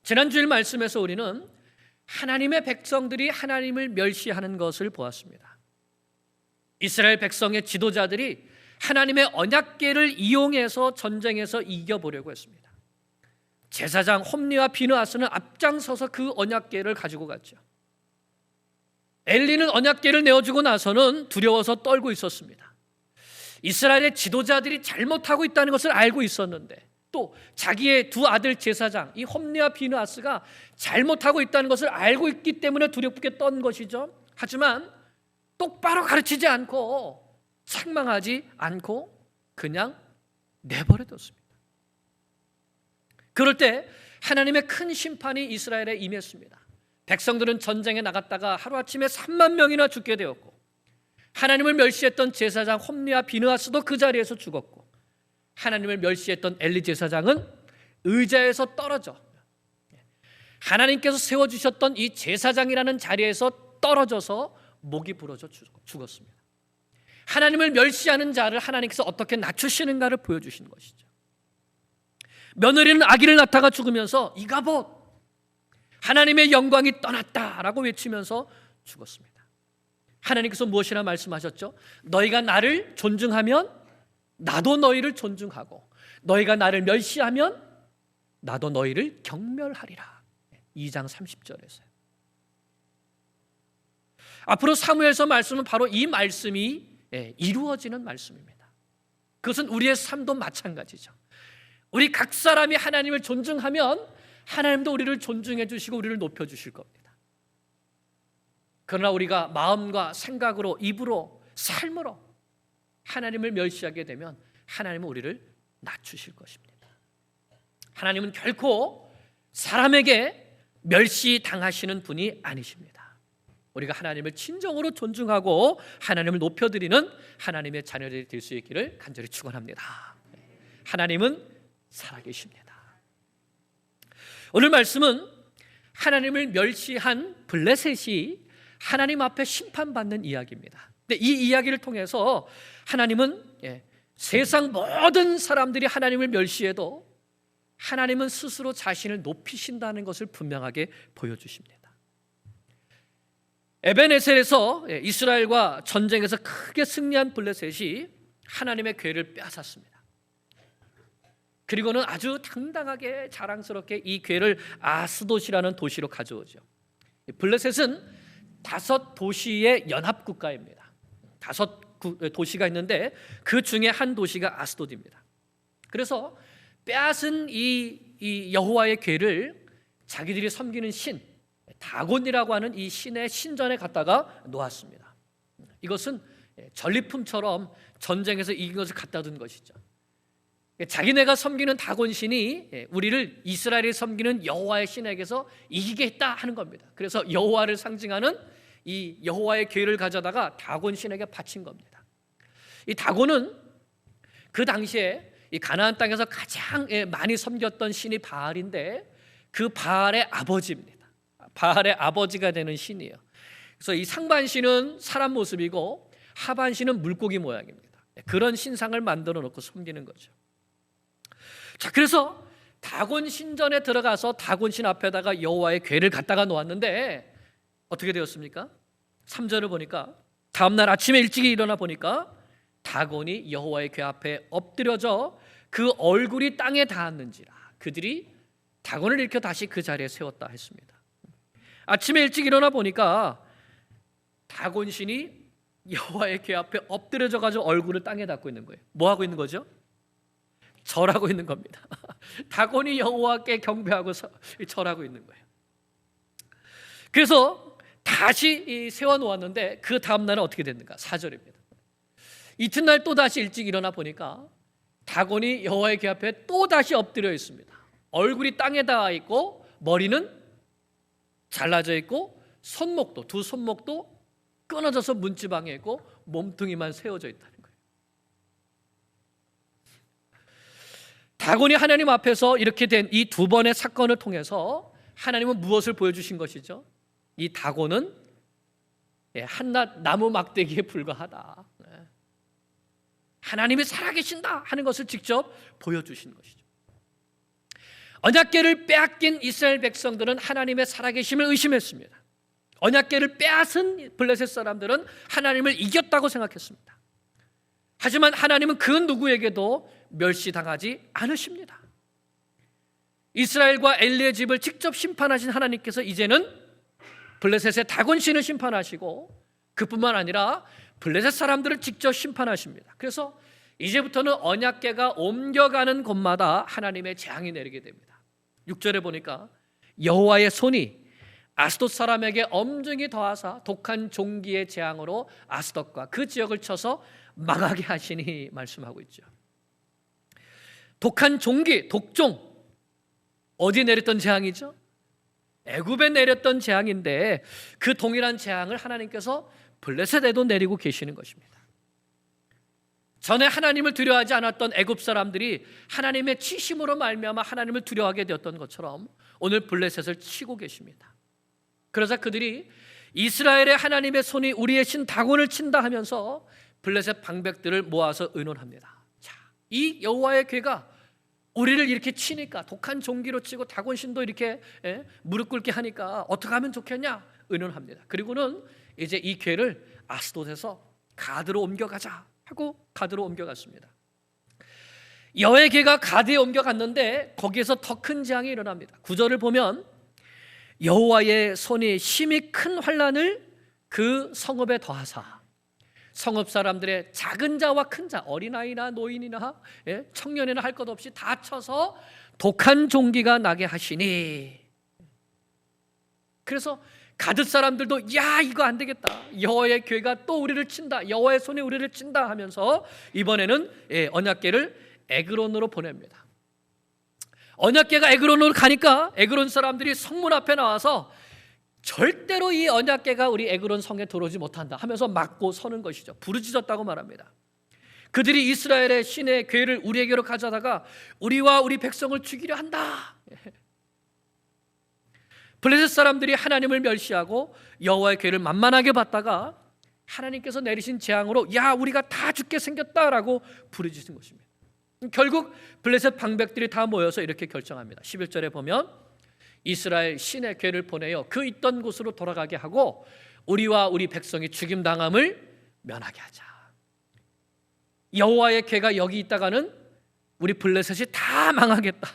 지난주일 말씀에서 우리는 하나님의 백성들이 하나님을 멸시하는 것을 보았습니다. 이스라엘 백성의 지도자들이 하나님의 언약궤를 이용해서 전쟁에서 이겨보려고 했습니다. 제사장 홈리와 비느하스는 앞장서서 그 언약궤를 가지고 갔죠. 엘리는 언약궤를 내어주고 나서는 두려워서 떨고 있었습니다. 이스라엘의 지도자들이 잘못하고 있다는 것을 알고 있었는데, 또 자기의 두 아들 제사장 이 홈리와 비느하스가 잘못하고 있다는 것을 알고 있기 때문에 두렵게 떤 것이죠. 하지만 똑바로 가르치지 않고 책망하지 않고 그냥 내버려뒀습니다. 그럴 때 하나님의 큰 심판이 이스라엘에 임했습니다. 백성들은 전쟁에 나갔다가 하루아침에 3만 명이나 죽게 되었고, 하나님을 멸시했던 제사장 홈리와 비느하스도 그 자리에서 죽었고, 하나님을 멸시했던 엘리 제사장은 의자에서 떨어져 하나님께서 세워주셨던 이 제사장이라는 자리에서 떨어져서 목이 부러져 죽었습니다. 하나님을 멸시하는 자를 하나님께서 어떻게 낮추시는가를 보여주신 것이죠. 며느리는 아기를 낳다가 죽으면서 이가봇, 하나님의 영광이 떠났다라고 외치면서 죽었습니다. 하나님께서 무엇이라 말씀하셨죠? 너희가 나를 존중하면 나도 너희를 존중하고, 너희가 나를 멸시하면 나도 너희를 경멸하리라. 2장 30절에서요. 앞으로 사무엘서 말씀은 바로 이 말씀이 이루어지는 말씀입니다. 그것은 우리의 삶도 마찬가지죠. 우리 각 사람이 하나님을 존중하면 하나님도 우리를 존중해 주시고 우리를 높여 주실 겁니다. 그러나 우리가 마음과 생각으로, 입으로, 삶으로 하나님을 멸시하게 되면 하나님은 우리를 낮추실 것입니다. 하나님은 결코 사람에게 멸시당하시는 분이 아니십니다. 우리가 하나님을 진정으로 존중하고 하나님을 높여드리는 하나님의 자녀들이 될 수 있기를 간절히 축원합니다. 하나님은 살아계십니다. 오늘 말씀은 하나님을 멸시한 블레셋이 하나님 앞에 심판받는 이야기입니다. 근데 이 이야기를 통해서 하나님은 세상 모든 사람들이 하나님을 멸시해도 하나님은 스스로 자신을 높이신다는 것을 분명하게 보여주십니다. 에벤에셀에서 이스라엘과 전쟁에서 크게 승리한 블레셋이 하나님의 궤를 빼앗았습니다. 그리고는 아주 당당하게 자랑스럽게 이 궤를 아스돗이라는 도시로 가져오죠. 블레셋은 5 도시의 연합국가입니다. 5 도시가 있는데 그 중에 한 도시가 아스돗입니다. 그래서 빼앗은 이 여호와의 궤를 자기들이 섬기는 신 다곤이라고 하는 이 신의 신전에 갖다가 놓았습니다. 이것은 전리품처럼 전쟁에서 이긴 것을 갖다 둔 것이죠. 자기네가 섬기는 다곤 신이 우리를 이스라엘이 섬기는 여호와의 신에게서 이기게 했다 하는 겁니다. 그래서 여호와를 상징하는 이 여호와의 궤를 가져다가 다곤 신에게 바친 겁니다. 이 다곤은 그 당시에 이 가나안 땅에서 가장 많이 섬겼던 신이 바알인데 그 바알의 아버지입니다. 바알의 아버지가 되는 신이에요. 그래서 이 상반신은 사람 모습이고 하반신은 물고기 모양입니다. 그런 신상을 만들어 놓고 섬기는 거죠. 자, 그래서 다곤 신전에 들어가서 다곤 신 앞에다가 여호와의 궤를 갖다가 놓았는데 어떻게 되었습니까? 3절을 보니까 다음날 아침에 일찍 일어나 보니까 다곤이 여호와의 궤 앞에 엎드려져 그 얼굴이 땅에 닿았는지라 그들이 다곤을 일으켜 다시 그 자리에 세웠다 했습니다. 아침에 일찍 일어나 보니까 다곤 신이 여호와의 궤 앞에 엎드려져 가지고 얼굴을 땅에 닿고 있는 거예요. 뭐 하고 있는 거죠? 절하고 있는 겁니다. 다곤이 여호와께 경배하고 절하고 있는 거예요. 그래서 다시 세워놓았는데 그 다음 날은 어떻게 됐는가? 4절입니다. 이튿날 또 다시 일찍 일어나 보니까 다곤이 여호와의 궤 앞에 또 다시 엎드려 있습니다. 얼굴이 땅에 닿아 있고 머리는 잘라져 있고 손목도, 두 손목도 끊어져서 문지방에 있고 몸뚱이만 세워져 있다는 거예요. 다곤이 하나님 앞에서 이렇게 된 이 2번의 사건을 통해서 하나님은 무엇을 보여주신 것이죠? 이 다곤은 한낱 나무 막대기에 불과하다. 하나님이 살아계신다 하는 것을 직접 보여주신 것이죠. 언약궤를 빼앗긴 이스라엘 백성들은 하나님의 살아계심을 의심했습니다. 언약궤를 빼앗은 블레셋 사람들은 하나님을 이겼다고 생각했습니다. 하지만 하나님은 그 누구에게도 멸시당하지 않으십니다. 이스라엘과 엘리의 집을 직접 심판하신 하나님께서 이제는 블레셋의 다곤신을 심판하시고 그뿐만 아니라 블레셋 사람들을 직접 심판하십니다. 그래서 이제부터는 언약궤가 옮겨가는 곳마다 하나님의 재앙이 내리게 됩니다. 6절에 보니까 여호와의 손이 아스돗 사람에게 엄중히 더하사 독한 종기의 재앙으로 아스돗과 그 지역을 쳐서 망하게 하시니 말씀하고 있죠. 독한 종기, 독종, 어디 내렸던 재앙이죠? 애굽에 내렸던 재앙인데 그 동일한 재앙을 하나님께서 블레셋에도 내리고 계시는 것입니다. 전에 하나님을 두려워하지 않았던 애굽 사람들이 하나님의 치심으로 말미암아 하나님을 두려워하게 되었던 것처럼 오늘 블레셋을 치고 계십니다. 그러자 그들이 이스라엘의 하나님의 손이 우리의 신 다곤을 친다 하면서 블레셋 방백들을 모아서 의논합니다. 자, 이 여호와의 궤가 우리를 이렇게 치니까 독한 종기로 치고 다곤신도 이렇게 무릎 꿇게 하니까 어떻게 하면 좋겠냐 의논합니다. 그리고는 이제 이 궤를 아스돗에서 가드로 옮겨가자 하고 가드로 옮겨갔습니다. 여호와의 궤가 가드에 옮겨갔는데 거기에서 더 큰 재앙이 일어납니다. 9절을 보면 여호와의 손이 심히 큰 환난을 그 성읍에 더하사 성읍 사람들의 작은 자와 큰 자, 어린아이나 노인이나 청년이나 할 것 없이 다 쳐서 독한 종기가 나게 하시니. 그래서 가드 사람들도 야 이거 안 되겠다, 여호와의 궤가 또 우리를 친다, 여호와의 손이 우리를 친다 하면서 이번에는 언약궤를 에그론으로 보냅니다. 언약궤가 에그론으로 가니까 에그론 사람들이 성문 앞에 나와서 절대로 이 언약궤가 우리 에그론 성에 들어오지 못한다 하면서 막고 서는 것이죠. 부르짖었다고 말합니다. 그들이 이스라엘의 신의 궤를 우리에게로 가져다가 우리와 우리 백성을 죽이려 한다. 블레셋 사람들이 하나님을 멸시하고 여호와의 궤를 만만하게 봤다가 하나님께서 내리신 재앙으로 야 우리가 다 죽게 생겼다라고 부르짖은 것입니다. 결국 블레셋 방백들이 다 모여서 이렇게 결정합니다. 11절에 보면 이스라엘 신의 궤를 보내어 그 있던 곳으로 돌아가게 하고 우리와 우리 백성이 죽임당함을 면하게 하자. 여호와의 궤가 여기 있다가는 우리 블레셋이 다 망하겠다,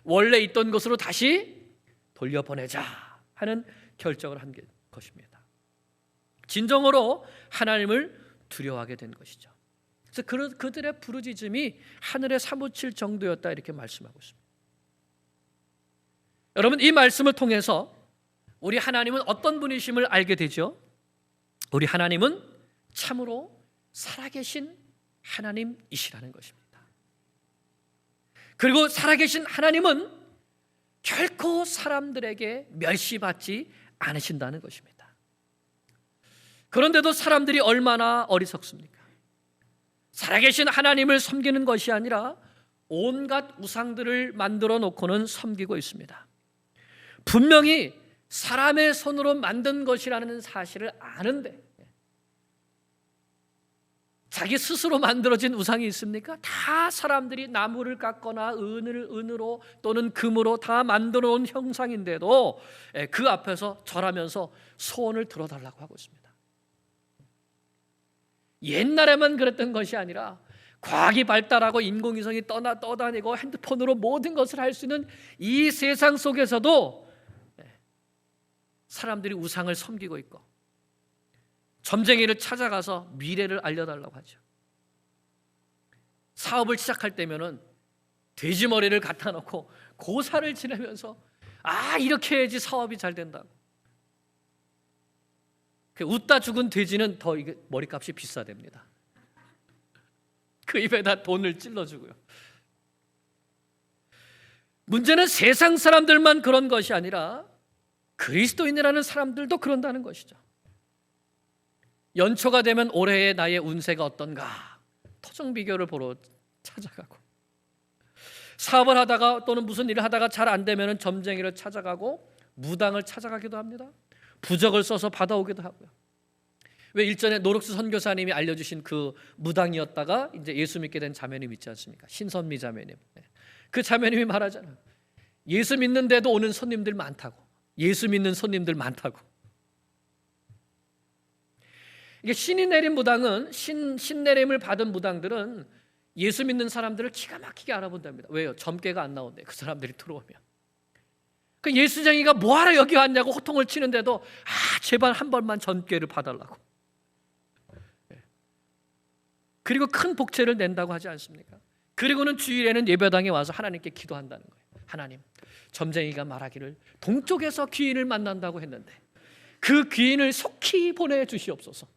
원래 있던 곳으로 다시 돌려보내자 하는 결정을 한 것입니다. 진정으로 하나님을 두려워하게 된 것이죠. 그래서 그들의 부르짖음이 하늘에 사무칠 정도였다 이렇게 말씀하고 있습니다. 여러분, 이 말씀을 통해서 우리 하나님은 어떤 분이심을 알게 되죠? 우리 하나님은 참으로 살아계신 하나님이시라는 것입니다. 그리고 살아계신 하나님은 결코 사람들에게 멸시받지 않으신다는 것입니다. 그런데도 사람들이 얼마나 어리석습니까? 살아계신 하나님을 섬기는 것이 아니라 온갖 우상들을 만들어 놓고는 섬기고 있습니다. 분명히 사람의 손으로 만든 것이라는 사실을 아는데 자기 스스로 만들어진 우상이 있습니까? 다 사람들이 나무를 깎거나 은으로 또는 금으로 다 만들어 놓은 형상인데도 그 앞에서 절하면서 소원을 들어달라고 하고 있습니다. 옛날에만 그랬던 것이 아니라 과학이 발달하고 인공위성이 떠다니고 핸드폰으로 모든 것을 할 수 있는 이 세상 속에서도 사람들이 우상을 섬기고 있고 점쟁이를 찾아가서 미래를 알려달라고 하죠. 사업을 시작할 때면은 돼지 머리를 갖다 놓고 고사를 지내면서 이렇게 해야지 사업이 잘 된다고. 웃다 죽은 돼지는 더 이게 머리값이 비싸답니다. 그 입에다 돈을 찔러주고요. 문제는 세상 사람들만 그런 것이 아니라 그리스도인이라는 사람들도 그런다는 것이죠. 연초가 되면 올해의 나의 운세가 어떤가 토정 비교를 보러 찾아가고, 사업을 하다가 또는 무슨 일을 하다가 잘 안 되면 점쟁이를 찾아가고 무당을 찾아가기도 합니다. 부적을 써서 받아오기도 하고요. 왜 일전에 노록수 선교사님이 알려주신 그 무당이었다가 이제 예수 믿게 된 자매님 있지 않습니까? 신선미 자매님. 그 자매님이 말하잖아요. 예수 믿는데도 오는 손님들 많다고. 예수 믿는 손님들 많다고. 이게 신이 내린 무당은 신내림을 받은 무당들은 예수 믿는 사람들을 기가 막히게 알아본답니다. 왜요? 점괘가 안 나온대. 그 사람들이 들어오면. 그 예수쟁이가 뭐하러 여기 왔냐고 호통을 치는데도 제발 한 번만 점괘를 봐달라고. 그리고 큰 복채를 낸다고 하지 않습니까? 그리고는 주일에는 예배당에 와서 하나님께 기도한다는 거예요. 하나님, 점쟁이가 말하기를 동쪽에서 귀인을 만난다고 했는데 그 귀인을 속히 보내주시옵소서.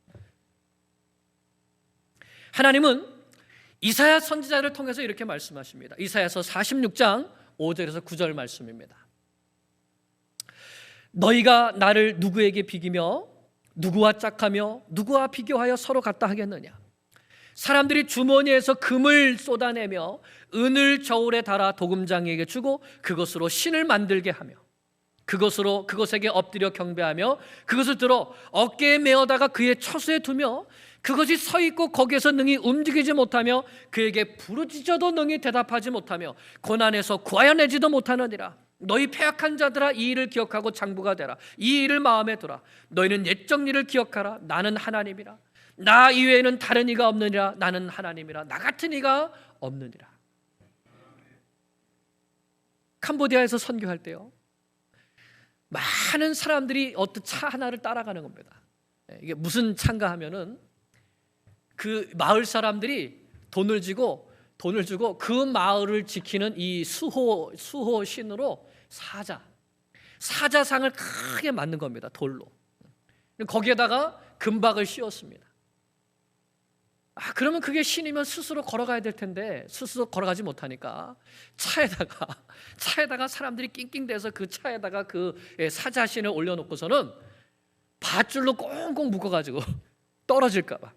하나님은 이사야 선지자를 통해서 이렇게 말씀하십니다. 이사야서 46장 5절에서 9절 말씀입니다. 너희가 나를 누구에게 비기며 누구와 짝하며 누구와 비교하여 서로 같다 하겠느냐? 사람들이 주머니에서 금을 쏟아내며 은을 저울에 달아 도금장에게 주고 그것으로 신을 만들게 하며 그것에게 엎드려 경배하며 그것을 들어 어깨에 메어다가 그의 처소에 두며 그것이 서 있고 거기에서 능히 움직이지 못하며 그에게 부르짖어도 능히 대답하지 못하며 고난에서 구하여내지도 못하느니라. 너희 패악한 자들아, 이 일을 기억하고 장부가 되라. 이 일을 마음에 두라. 너희는 옛적 일을 기억하라. 나는 하나님이라. 나 이외에는 다른 이가 없느니라. 나는 하나님이라. 나 같은 이가 없느니라. 캄보디아에서 선교할 때요, 많은 사람들이 어떤 차 하나를 따라가는 겁니다. 이게 무슨 차인가 하면은 그 마을 사람들이 돈을 주고 그 마을을 지키는 이 수호 신으로 사자상을 크게 만든 겁니다. 돌로. 거기에다가 금박을 씌웠습니다. 그러면 그게 신이면 스스로 걸어가야 될 텐데 스스로 걸어가지 못하니까 차에다가 사람들이 낑낑대서 그 차에다가 그 사자신을 올려놓고서는 밧줄로 꽁꽁 묶어가지고 떨어질까 봐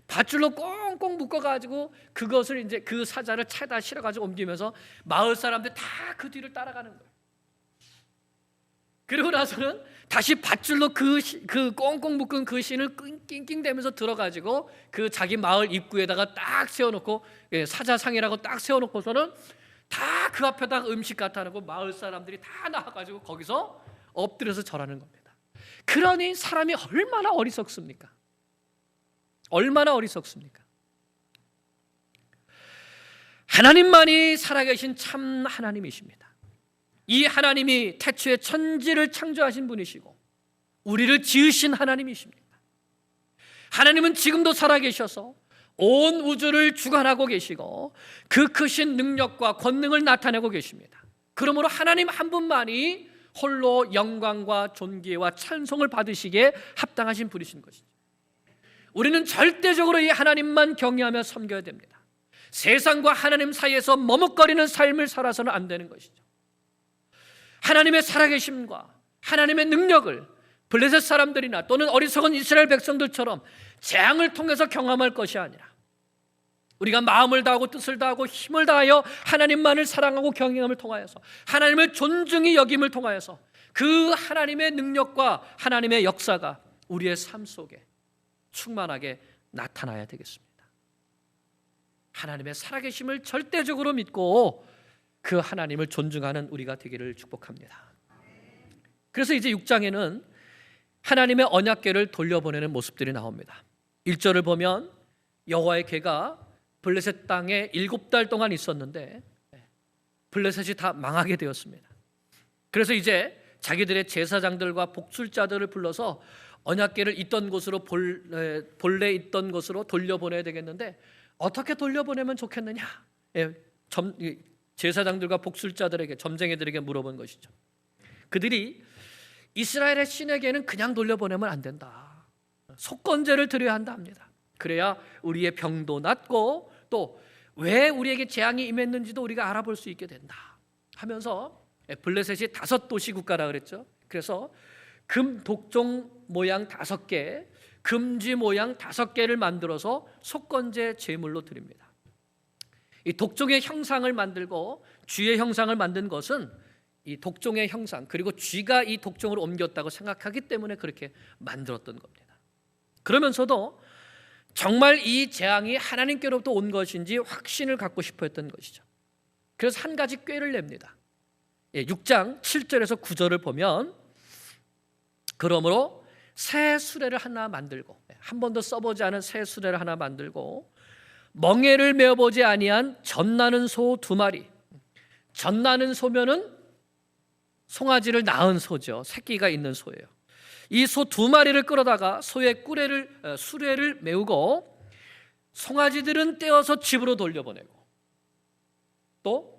밧줄로 꽁꽁 묶어가지고 그것을 이제 그 사자를 차에다 실어가지고 옮기면서 마을 사람들 다 그 뒤를 따라가는 거예요. 그리고 나서는 다시 밧줄로 그 꽁꽁 묶은 그 신을 낑낑대면서 들어가지고 그 자기 마을 입구에다가 딱 세워놓고 사자상이라고 딱 세워놓고서는 다 그 앞에다가 음식 갖다 놓고 마을 사람들이 다 나와가지고 거기서 엎드려서 절하는 겁니다. 그러니 사람이 얼마나 어리석습니까? 얼마나 어리석습니까? 하나님만이 살아계신 참 하나님이십니다. 이 하나님이 태초에 천지를 창조하신 분이시고 우리를 지으신 하나님이십니다. 하나님은 지금도 살아계셔서 온 우주를 주관하고 계시고 그 크신 능력과 권능을 나타내고 계십니다. 그러므로 하나님 한 분만이 홀로 영광과 존귀와 찬송을 받으시기에 합당하신 분이신 것이죠. 우리는 절대적으로 이 하나님만 경외하며 섬겨야 됩니다. 세상과 하나님 사이에서 머뭇거리는 삶을 살아서는 안 되는 것이죠. 하나님의 살아계심과 하나님의 능력을 블레셋 사람들이나 또는 어리석은 이스라엘 백성들처럼 재앙을 통해서 경험할 것이 아니라 우리가 마음을 다하고 뜻을 다하고 힘을 다하여 하나님만을 사랑하고 경외함을 통하여서 하나님을 존중히 여김을 통하여서 그 하나님의 능력과 하나님의 역사가 우리의 삶 속에 충만하게 나타나야 되겠습니다. 하나님의 살아계심을 절대적으로 믿고 그 하나님을 존중하는 우리가 되기를 축복합니다. 그래서 이제 6장에는 하나님의 언약궤를 돌려보내는 모습들이 나옵니다. 1절을 보면 여호와의 궤가 블레셋 땅에 7달 동안 있었는데 블레셋이 다 망하게 되었습니다. 그래서 이제 자기들의 제사장들과 복술자들을 불러서 언약궤를 있던 곳으로 본래 있던 곳으로 돌려보내야 되겠는데 어떻게 돌려보내면 좋겠느냐? 제사장들과 복술자들에게, 점쟁이들에게 물어본 것이죠. 그들이 이스라엘의 신에게는 그냥 돌려보내면 안 된다. 속건제를 드려야 한다 합니다. 그래야 우리의 병도 낫고 또 왜 우리에게 재앙이 임했는지도 우리가 알아볼 수 있게 된다 하면서 블레셋이 5도시 국가라 그랬죠. 그래서 금 독종 모양 5개, 금쥐 모양 5개를 만들어서 속건제 제물로 드립니다. 이 독종의 형상을 만들고 쥐의 형상을 만든 것은 이 독종의 형상 그리고 쥐가 이 독종을 옮겼다고 생각하기 때문에 그렇게 만들었던 겁니다. 그러면서도 정말 이 재앙이 하나님께로부터 온 것인지 확신을 갖고 싶어 했던 것이죠. 그래서 한 가지 꾀를 냅니다. 6장 7절에서 9절을 보면 그러므로 새 수레를 하나 만들고 한 번도 써보지 않은 새 수레를 하나 만들고 멍에를 메어보지 아니한 젖나는 소 2마리. 젖나는 소면은 송아지를 낳은 소죠. 새끼가 있는 소예요. 이 소 2마리를 끌어다가 소의 수레를 메우고 송아지들은 떼어서 집으로 돌려보내고 또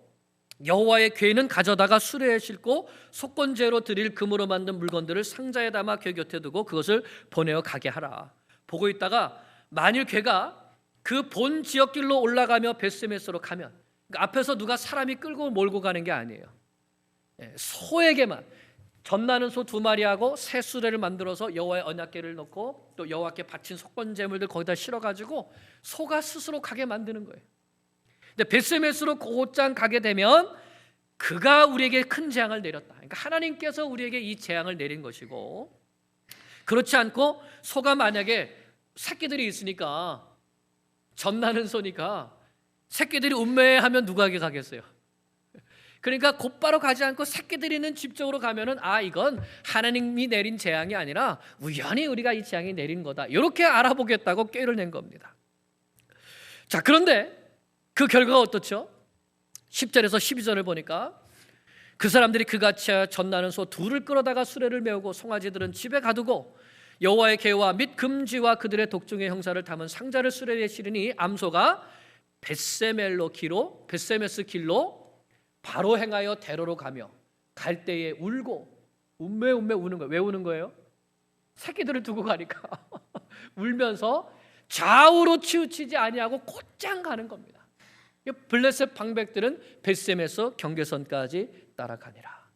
여호와의 궤는 가져다가 수레에 싣고 속건제로 드릴 금으로 만든 물건들을 상자에 담아 궤 곁에 두고 그것을 보내어 가게 하라. 보고 있다가 만일 궤가 그 본 지역길로 올라가며 벳세메스로 가면, 그러니까 앞에서 누가 사람이 끌고 몰고 가는 게 아니에요. 소에게만 젖나는 소 2마리하고 새 수레를 만들어서 여호와의 언약궤를 넣고 또 여호와께 바친 속건제물들 거기다 실어가지고 소가 스스로 가게 만드는 거예요. 근데 벳세메스로 곧장 가게 되면 그가 우리에게 큰 재앙을 내렸다. 그러니까 하나님께서 우리에게 이 재앙을 내린 것이고, 그렇지 않고 소가 만약에 새끼들이 있으니까 젖나는 소니까 새끼들이 운매하면 누구에게 가겠어요? 그러니까 곧바로 가지 않고 새끼들이 있는 집 쪽으로 가면은 이건 하나님이 내린 재앙이 아니라 우연히 우리가 이 재앙이 내린 거다. 이렇게 알아보겠다고 꾀를 낸 겁니다. 자, 그런데 그 결과가 어떻죠? 10절에서 12절을 보니까 그 사람들이 그같이 젖나는 소 2를 끌어다가 수레를 메우고 송아지들은 집에 가두고 여호와의 궤와 및 금지와 그들의 독종의 형사를 담은 상자를 수레에 실으니 암소가 벳세메스 길로 바로 행하여 대로로 가며 갈 때에 울고 운매 우는 거예요. 왜 우는 거예요? 새끼들을 두고 가니까 울면서 좌우로 치우치지 아니하고 곧장 가는 겁니다. 블레셋 방백들은 벳세메스 경계선까지 따라가니라.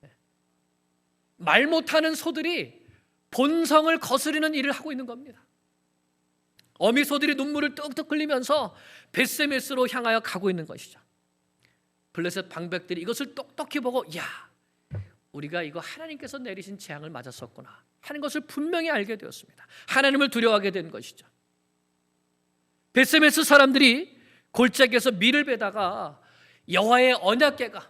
말 못하는 소들이 본성을 거스르는 일을 하고 있는 겁니다. 어미 소들이 눈물을 뚝뚝 흘리면서 벳세메스로 향하여 가고 있는 것이죠. 블레셋 방백들이 이것을 똑똑히 보고 우리가 이거 하나님께서 내리신 재앙을 맞았었구나 하는 것을 분명히 알게 되었습니다. 하나님을 두려워하게 된 것이죠. 벳세메스 사람들이 골짜기에서 밀을 베다가 여호와의 언약궤가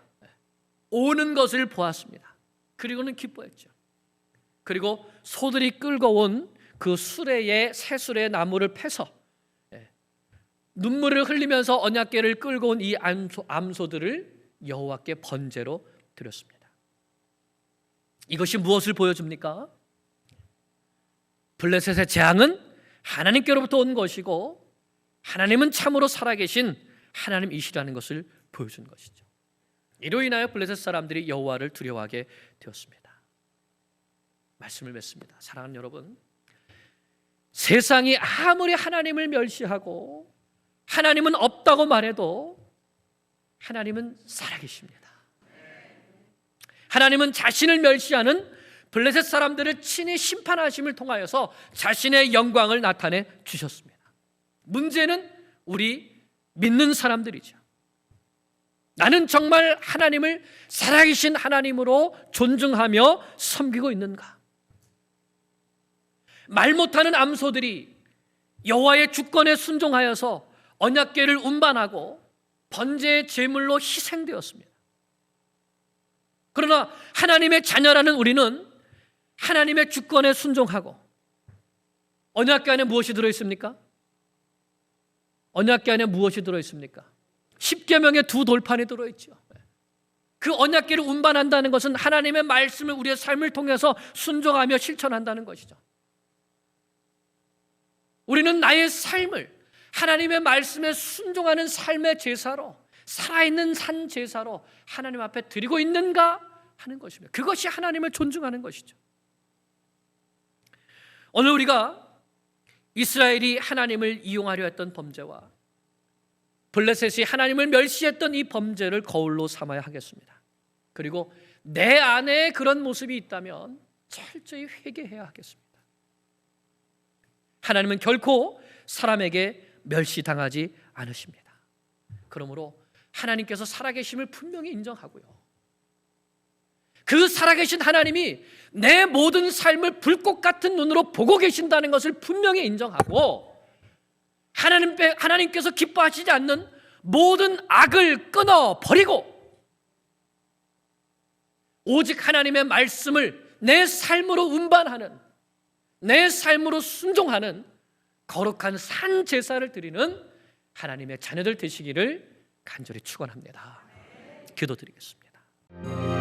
오는 것을 보았습니다. 그리고는 기뻐했죠. 그리고 소들이 끌고 온 그 수레에 새 수레의 나무를 패서 눈물을 흘리면서 언약궤를 끌고 온 이 암소들을 여호와께 번제로 드렸습니다. 이것이 무엇을 보여줍니까? 블레셋의 재앙은 하나님께로부터 온 것이고 하나님은 참으로 살아계신 하나님이시라는 것을 보여준 것이죠. 이로 인하여 블레셋 사람들이 여호와를 두려워하게 되었습니다. 말씀을 맺습니다. 사랑하는 여러분, 세상이 아무리 하나님을 멸시하고 하나님은 없다고 말해도 하나님은 살아계십니다. 하나님은 자신을 멸시하는 블레셋 사람들을 친히 심판하심을 통하여서 자신의 영광을 나타내 주셨습니다. 문제는 우리 믿는 사람들이죠. 나는 정말 하나님을 살아계신 하나님으로 존중하며 섬기고 있는가? 말 못하는 암소들이 여호와의 주권에 순종하여서 언약궤를 운반하고 번제의 제물로 희생되었습니다. 그러나 하나님의 자녀라는 우리는 하나님의 주권에 순종하고, 언약궤 안에 무엇이 들어있습니까? 언약궤 안에 무엇이 들어있습니까? 10계명의 2 돌판이 들어있죠. 그 언약궤를 운반한다는 것은 하나님의 말씀을 우리의 삶을 통해서 순종하며 실천한다는 것이죠. 우리는 나의 삶을 하나님의 말씀에 순종하는 삶의 제사로, 살아있는 산 제사로 하나님 앞에 드리고 있는가 하는 것입니다. 그것이 하나님을 존중하는 것이죠. 오늘 우리가 이스라엘이 하나님을 이용하려 했던 범죄와 블레셋이 하나님을 멸시했던 이 범죄를 거울로 삼아야 하겠습니다. 그리고 내 안에 그런 모습이 있다면 철저히 회개해야 하겠습니다. 하나님은 결코 사람에게 멸시당하지 않으십니다. 그러므로 하나님께서 살아계심을 분명히 인정하고요, 그 살아계신 하나님이 내 모든 삶을 불꽃 같은 눈으로 보고 계신다는 것을 분명히 인정하고, 하나님께서 기뻐하시지 않는 모든 악을 끊어버리고 오직 하나님의 말씀을 내 삶으로 운반하는, 내 삶으로 순종하는 거룩한 산 제사를 드리는 하나님의 자녀들 되시기를 간절히 축원합니다. 기도드리겠습니다.